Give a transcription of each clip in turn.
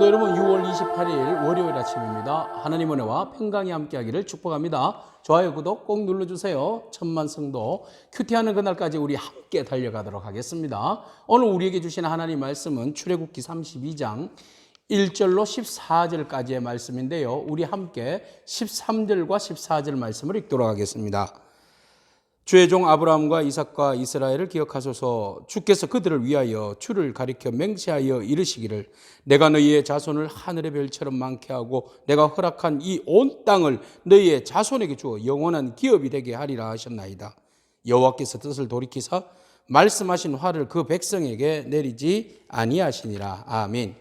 성도 여러분, 6월 28일 월요일 아침입니다. 하나님 은혜와 평강이 함께하기를 축복합니다. 좋아요, 구독 꼭 눌러주세요. 천만 성도 큐티하는 그날까지 우리 함께 달려가도록 하겠습니다. 오늘 우리에게 주신 하나님 말씀은 출애굽기 32장 1절로 14절까지의 말씀인데요. 우리 함께 13절과 14절 말씀을 읽도록 하겠습니다. 주의 종 아브라함과 이삭과 이스라엘을 기억하소서. 주께서 그들을 위하여 주를 가리켜 맹세하여 이르시기를 내가 너희의 자손을 하늘의 별처럼 많게 하고 내가 허락한 이 온 땅을 너희의 자손에게 주어 영원한 기업이 되게 하리라 하셨나이다. 여호와께서 뜻을 돌이키사 말씀하신 화를 그 백성에게 내리지 아니하시니라. 아멘.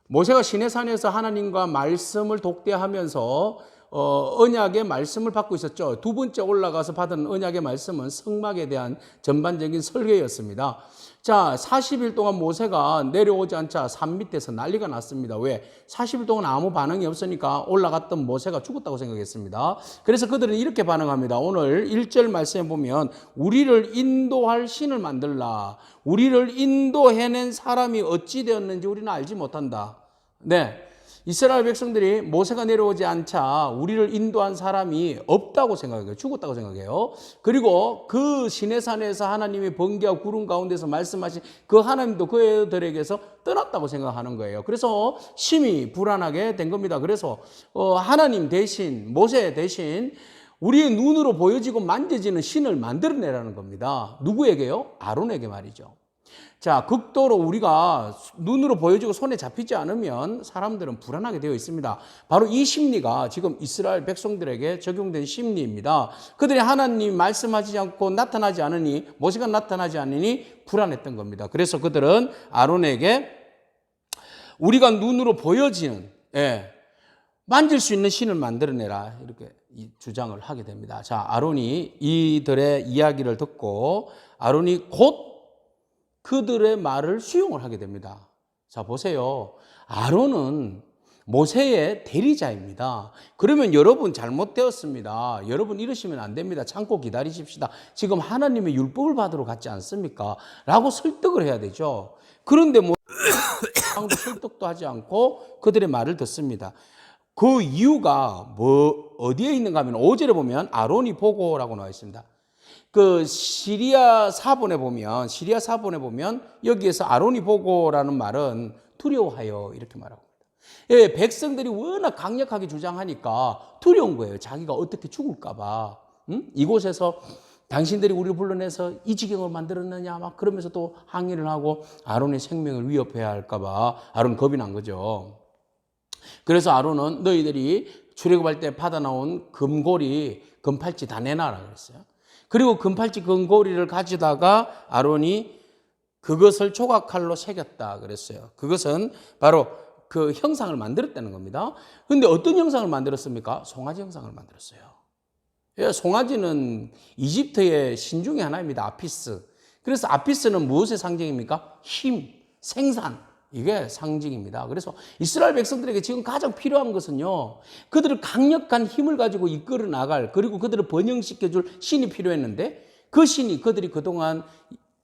모세가 시내산에서 하나님과 말씀을 독대하면서 언약의 말씀을 받고 있었죠. 두 번째 올라가서 받은 언약의 말씀은 성막에 대한 전반적인 설계였습니다. 자, 40일 동안 모세가 내려오지 않자 산 밑에서 난리가 났습니다. 왜? 40일 동안 아무 반응이 없으니까 올라갔던 모세가 죽었다고 생각했습니다. 그래서 그들은 이렇게 반응합니다. 오늘 1절 말씀에 보면 우리를 인도할 신을 만들라. 우리를 인도해낸 사람이 어찌 되었는지 우리는 알지 못한다. 네. 이스라엘 백성들이 모세가 내려오지 않자 우리를 인도한 사람이 없다고 생각해요. 죽었다고 생각해요. 그리고 그 시내산에서 하나님이 번개와 구름 가운데서 말씀하신 그 하나님도 그들에게서 떠났다고 생각하는 거예요. 그래서 심히 불안하게 된 겁니다. 그래서 하나님 대신, 모세 대신 우리의 눈으로 보여지고 만져지는 신을 만들어내라는 겁니다. 누구에게요? 아론에게 말이죠. 자, 극도로 우리가 눈으로 보여지고 손에 잡히지 않으면 사람들은 불안하게 되어 있습니다. 바로 이 심리가 지금 이스라엘 백성들에게 적용된 심리입니다. 그들이 하나님 말씀하지 않고 나타나지 않으니, 모세가 나타나지 않으니 불안했던 겁니다. 그래서 그들은 아론에게 우리가 눈으로 보여지는, 만질 수 있는 신을 만들어내라, 이렇게 주장을 하게 됩니다. 자, 아론이 이들의 이야기를 듣고 아론이 곧 그들의 말을 수용을 하게 됩니다. 자, 보세요. 아론은 모세의 대리자입니다. 그러면 여러분 잘못되었습니다. 여러분 이러시면 안 됩니다. 참고 기다리십시다. 지금 하나님의 율법을 받으러 갔지 않습니까? 라고 설득을 해야 되죠. 그런데 설득도 하지 않고 그들의 말을 듣습니다. 그 이유가 어디에 있는가 하면 5절에 보면 아론이 보고라고 나와 있습니다. 그 시리아 사본에 보면 여기에서 아론이 보고라는 말은 두려워하여 이렇게 말하고 있습니다. 백성들이 워낙 강력하게 주장하니까 두려운 거예요. 자기가 어떻게 죽을까 봐. 이곳에서 당신들이 우리를 불러내서 이 지경을 만들었느냐 막 그러면서 또 항의를 하고 아론의 생명을 위협해야 할까 봐 아론 겁이 난 거죠. 그래서 아론은 너희들이 출애굽할 때 받아 나온 금팔찌 다 내놔라 그랬어요. 그리고 금팔찌 금고리를 가져다가 아론이 그것을 조각칼로 새겼다 그랬어요. 그것은 바로 그 형상을 만들었다는 겁니다. 그런데 어떤 형상을 만들었습니까? 송아지 형상을 만들었어요. 송아지는 이집트의 신 중에 하나입니다. 아피스. 그래서 아피스는 무엇의 상징입니까? 힘, 생산. 이게 상징입니다. 그래서 이스라엘 백성들에게 지금 가장 필요한 것은요, 그들을 강력한 힘을 가지고 이끌어 나갈, 그리고 그들을 번영시켜줄 신이 필요했는데, 그 신이 그들이 그동안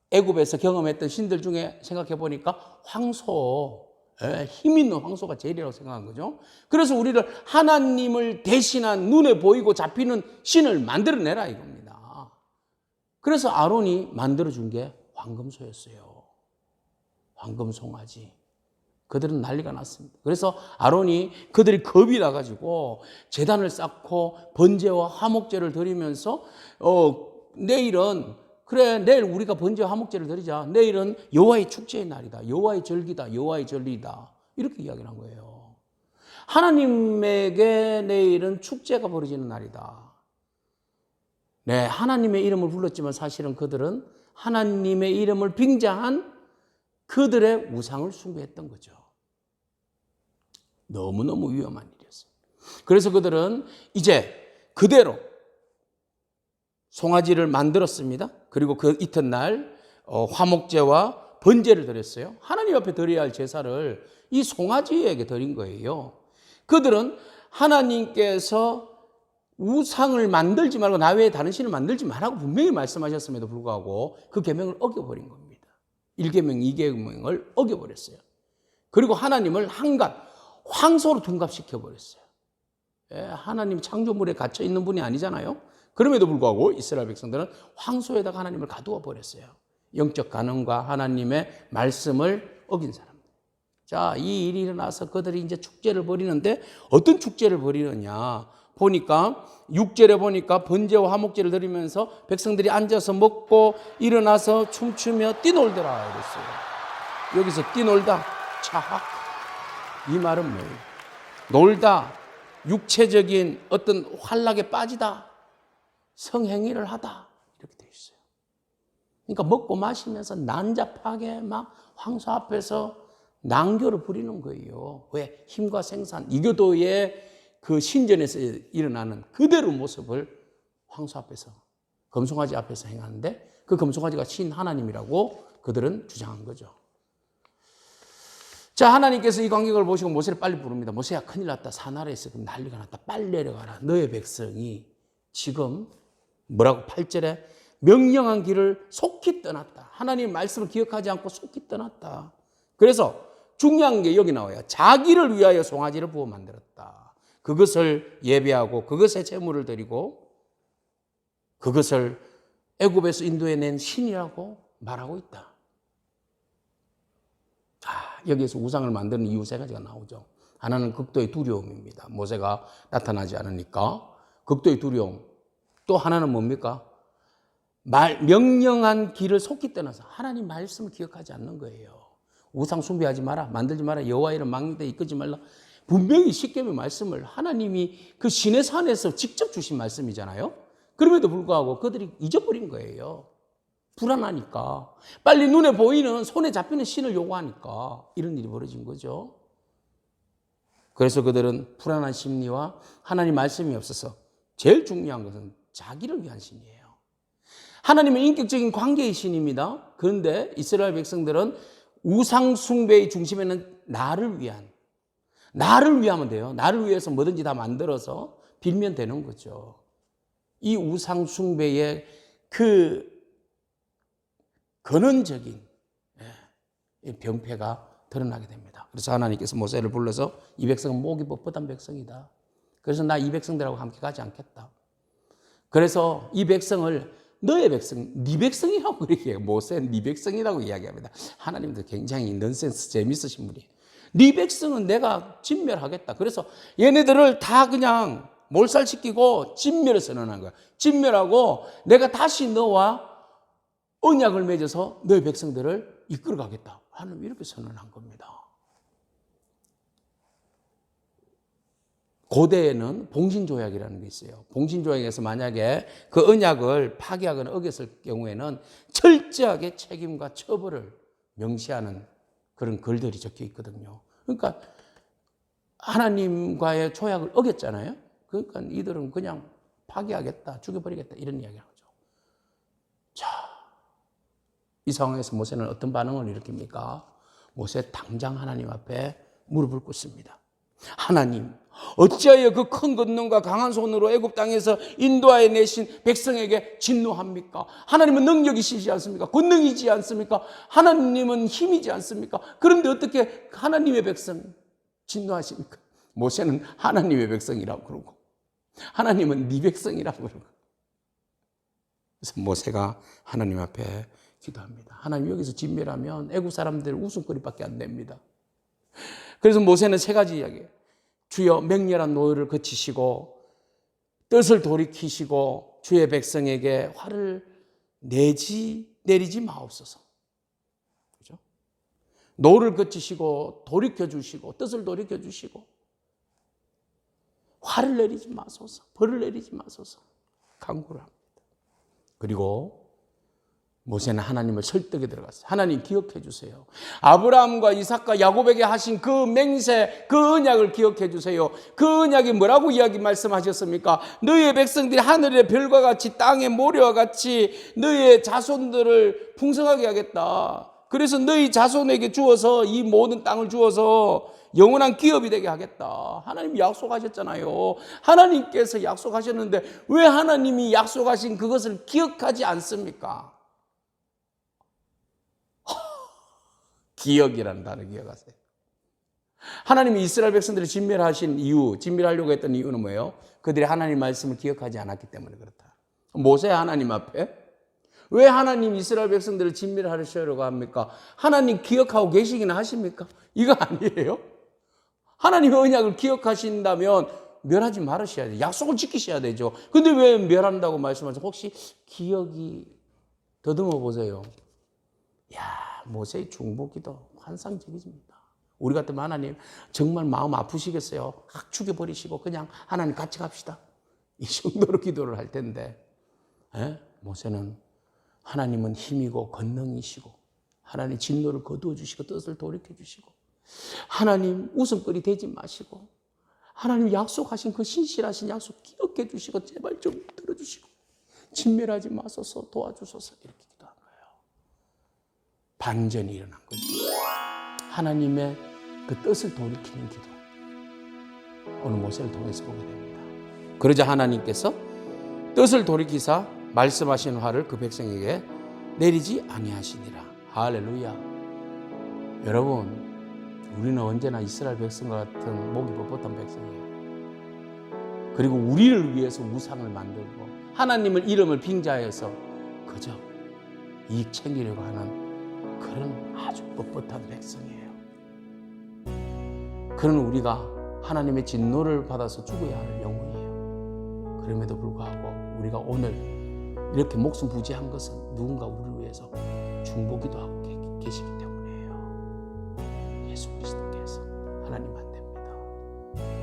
애굽에서 경험했던 신들 중에 생각해 보니까 황소, 힘 있는 황소가 제일이라고 생각한 거죠. 그래서 우리를 하나님을 대신한 눈에 보이고 잡히는 신을 만들어내라 이겁니다. 그래서 아론이 만들어준 게 황금소였어요. 황금 송아지. 그들은 난리가 났습니다. 그래서 아론이 그들이 겁이 나가지고 제단을 쌓고 번제와 화목제를 드리면서 내일 우리가 번제와 화목제를 드리자. 내일은 여호와의 축제의 날이다. 여호와의 절기다. 여호와의 절리다. 이렇게 이야기를 한 거예요. 하나님에게 내일은 축제가 벌어지는 날이다. 네, 하나님의 이름을 불렀지만 사실은 그들은 하나님의 이름을 빙자한 그들의 우상을 숭배했던 거죠. 너무너무 위험한 일이었어요. 그래서 그들은 이제 그대로 송아지를 만들었습니다. 그리고 그 이튿날 화목제와 번제를 드렸어요. 하나님 앞에 드려야 할 제사를 이 송아지에게 드린 거예요. 그들은 하나님께서 우상을 만들지 말고 나 외에 다른 신을 만들지 말라고 분명히 말씀하셨음에도 불구하고 그 계명을 어겨버린 겁니다. 1계명, 2계명을 어겨버렸어요. 그리고 하나님을 한갓 황소로 둔갑시켜 버렸어요. 하나님 창조물에 갇혀 있는 분이 아니잖아요. 그럼에도 불구하고 이스라엘 백성들은 황소에다가 하나님을 가두어 버렸어요. 영적 간음과 하나님의 말씀을 어긴 사람들. 자, 이 일이 일어나서 그들이 이제 축제를 벌이는데 어떤 축제를 벌이느냐 보니까 6절에 보니까 번제와 화목제를 드리면서 백성들이 앉아서 먹고 일어나서 춤추며 뛰놀더라 이랬어요. 여기서 뛰놀다, 자, 이 말은 뭐예요? 놀다, 육체적인 어떤 환락에 빠지다, 성행위를 하다 이렇게 되어 있어요. 그러니까 먹고 마시면서 난잡하게 막 황소 앞에서 낭교를 부리는 거예요. 왜? 힘과 생산, 이교도의 그 신전에서 일어나는 그대로 모습을 황소 앞에서, 금송아지 앞에서 행하는데 그 금송아지가 신 하나님이라고 그들은 주장한 거죠. 자, 하나님께서 이 광경을 보시고 모세를 빨리 부릅니다. 모세야, 큰일 났다. 사나라에서 난리가 났다. 빨리 내려가라. 너의 백성이 지금 뭐라고 8절에 명령한 길을 속히 떠났다. 하나님의 말씀을 기억하지 않고 속히 떠났다. 그래서 중요한 게 여기 나와요. 자기를 위하여 송아지를 부어 만들었다. 그것을 예배하고 그것에 제물을 드리고 그것을 애굽에서 인도해낸 신이라고 말하고 있다. 여기에서 우상을 만드는 이유 세 가지가 나오죠. 하나는 극도의 두려움입니다. 모세가 나타나지 않으니까 극도의 두려움. 또 하나는 뭡니까? 명령한 길을 속히 떠나서 하나님 말씀을 기억하지 않는 거예요. 우상 숭배하지 마라, 만들지 마라, 여호와 이름 망령되이 이끌지 말라. 분명히 십계명 말씀을 하나님이 그 시내 산에서 직접 주신 말씀이잖아요. 그럼에도 불구하고 그들이 잊어버린 거예요. 불안하니까. 빨리 눈에 보이는 손에 잡히는 신을 요구하니까 이런 일이 벌어진 거죠. 그래서 그들은 불안한 심리와 하나님 말씀이 없어서 제일 중요한 것은 자기를 위한 신이에요. 하나님은 인격적인 관계의 신입니다. 그런데 이스라엘 백성들은 우상 숭배의 중심에는 나를 위하면 돼요. 나를 위해서 뭐든지 다 만들어서 빌면 되는 거죠. 이 우상 숭배의 그 근원적인 병폐가 드러나게 됩니다. 그래서 하나님께서 모세를 불러서 이 백성은 목이 뻣뻣한 백성이다. 그래서 나 이 백성들하고 함께 가지 않겠다. 그래서 이 백성을 너의 백성, 네 백성이라고 그렇게 모세는 네 백성이라고 이야기합니다. 하나님도 굉장히 넌센스 재밌으신 분이에요. 네 백성은 내가 진멸하겠다. 그래서 얘네들을 다 그냥 몰살시키고 진멸을 선언한 거야. 진멸하고 내가 다시 너와 언약을 맺어서 너의 백성들을 이끌어 가겠다. 하나님 이렇게 선언한 겁니다. 고대에는 봉신조약이라는 게 있어요. 봉신조약에서 만약에 그 언약을 파기하거나 어겼을 경우에는 철저하게 책임과 처벌을 명시하는 그런 글들이 적혀 있거든요. 그러니까 하나님과의 조약을 어겼잖아요. 그러니까 이들은 그냥 파기하겠다, 죽여버리겠다 이런 이야기를 하죠. 자, 이 상황에서 모세는 어떤 반응을 일으킵니까? 모세 당장 하나님 앞에 무릎을 꿇습니다. 하나님, 어찌하여 그 큰 권능과 강한 손으로 애굽 땅에서 인도하여 내신 백성에게 진노합니까? 하나님은 능력이시지 않습니까? 권능이지 않습니까? 하나님은 힘이지 않습니까? 그런데 어떻게 하나님의 백성 진노하십니까? 모세는 하나님의 백성이라고 그러고 하나님은 네 백성이라고 그러고 그래서 모세가 하나님 앞에 기도합니다. 하나님 여기서 진멸하면 애국 사람들 웃음거리밖에 안 됩니다. 그래서 모세는 세 가지 이야기해요. 주여 맹렬한 노를 그치시고 뜻을 돌이키시고 주의 백성에게 화를 내리지 마옵소서. 그죠? 노를 그치시고 돌이켜주시고 뜻을 돌이켜주시고 화를 내리지 마소서. 벌을 내리지 마소서. 간구를 합니다. 그리고 모세는 하나님을 설득에 들어갔어요. 하나님 기억해 주세요. 아브라함과 이삭과 야곱에게 하신 그 맹세, 그 언약을 기억해 주세요. 그 언약이 뭐라고 이야기 말씀하셨습니까? 너희의 백성들이 하늘의 별과 같이 땅의 모래와 같이 너희의 자손들을 풍성하게 하겠다. 그래서 너희 자손에게 주어서 이 모든 땅을 주어서 영원한 기업이 되게 하겠다. 하나님이 약속하셨잖아요. 하나님께서 약속하셨는데 왜 하나님이 약속하신 그것을 기억하지 않습니까? 기억이라는 단어 기억하세요. 하나님이 이스라엘 백성들을 진멸하신 이유, 진멸하려고 했던 이유는 뭐예요? 그들이 하나님 말씀을 기억하지 않았기 때문에 그렇다. 모세 하나님 앞에 왜 하나님 이스라엘 백성들을 진멸하시려고 합니까? 하나님 기억하고 계시기는 하십니까? 이거 아니에요? 하나님의 언약을 기억하신다면 멸하지 말으셔야 돼요. 약속을 지키셔야 되죠. 근데 왜 멸한다고 말씀하세요? 혹시 기억이 더듬어 보세요. 모세의 중보기도 환상적입니다. 우리 같으면 하나님 정말 마음 아프시겠어요? 확 죽여버리시고 그냥 하나님 같이 갑시다. 이 정도로 기도를 할 텐데 모세는 하나님은 힘이고 권능이시고 하나님 진노를 거두어 주시고 뜻을 돌이켜 주시고 하나님 웃음거리 되지 마시고 하나님 약속하신 그 신실하신 약속 기억해 주시고 제발 좀 들어주시고 진멸하지 마소서 도와주소서 이렇게 기도한 거예요. 반전이 일어난 거죠. 하나님의 그 뜻을 돌이키는 기도. 오늘 모세를 통해서 보게 됩니다. 그러자 하나님께서 뜻을 돌이키사 말씀하신 화를 그 백성에게 내리지 아니하시니라. 할렐루야. 여러분, 우리는 언제나 이스라엘 백성과 같은 목이 뻣뻣한 백성이에요. 그리고 우리를 위해서 우상을 만들고 하나님을 이름을 빙자해서 그저 이익 챙기려고 하는 그런 아주 뻣뻣한 백성이에요. 그런 우리가 하나님의 진노를 받아서 죽어야 할 영혼이에요. 그럼에도 불구하고 우리가 오늘 이렇게 목숨 부지한 것은 누군가 우리를 위해서 중보기도 하고 계시기 때문이에요. 예수 그리스도께서 하나님 안 됩니다.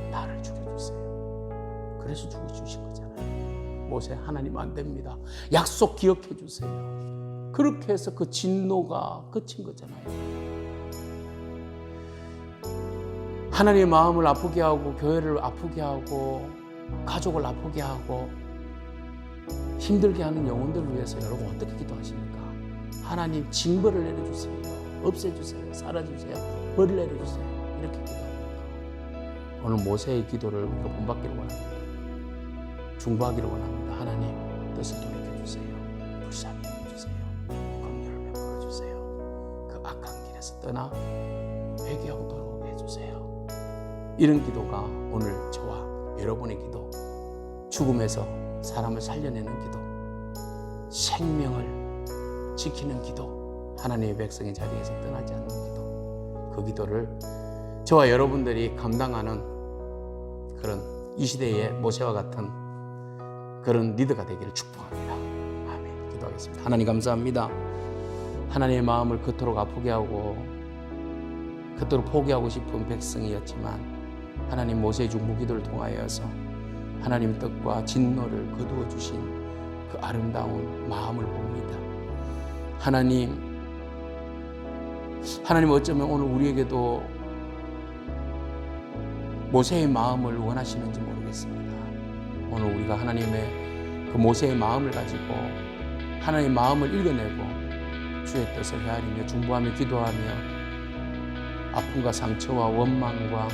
나를 죽여주세요. 그래서 죽어주신 거잖아요. 모세 하나님 안 됩니다. 약속 기억해 주세요. 그렇게 해서 그 진노가 그친 거잖아요. 하나님의 마음을 아프게 하고 교회를 아프게 하고 가족을 아프게 하고 힘들게 하는 영혼들을 위해서 여러분 어떻게 기도하십니까? 하나님 징벌을 내려주세요. 없애주세요. 사라주세요. 벌을 내려주세요. 이렇게 기도합니다. 오늘 모세의 기도를 우리가 본받기를 원합니다. 중보하기를 원합니다. 하나님 뜻을 돌이켜주세요. 불쌍히 여겨주세요. 긍휼을 베풀어주세요. 그 악한 길에서 떠나 회개하고 돌아오게 해주세요. 이런 기도가 오늘 저와 여러분의 기도, 죽음에서 사람을 살려내는 기도, 생명을 지키는 기도, 하나님의 백성의 자리에서 떠나지 않는 기도, 그 기도를 저와 여러분들이 감당하는 그런 이 시대의 모세와 같은 그런 리더가 되기를 축복합니다. 아멘. 기도하겠습니다. 하나님 감사합니다. 하나님의 마음을 그토록 아프게 하고 그토록 포기하고 싶은 백성이었지만 하나님 모세의 중보기도를 통하여서 하나님의 뜻과 진노를 거두어 주신 그 아름다운 마음을 봅니다. 하나님 어쩌면 오늘 우리에게도 모세의 마음을 원하시는지 모르겠습니다. 오늘 우리가 하나님의 그 모세의 마음을 가지고 하나님의 마음을 읽어내고 주의 뜻을 헤아리며 중보하며 기도하며 아픔과 상처와 원망과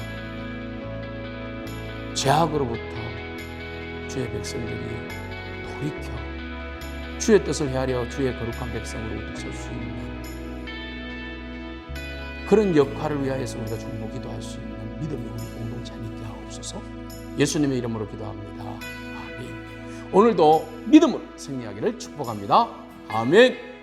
죄악으로부터 주의 백성들이 돌이켜 주의 뜻을 헤아려 주의 거룩한 백성으로 설 수 있는 그런 역할을 위하여서 우리가 중보기도할 수 있는 믿음이 우리 공동체 안에 있게 하옵소서. 예수님의 이름으로 기도합니다. 아멘. 오늘도 믿음으로 승리하기를 축복합니다. 아멘.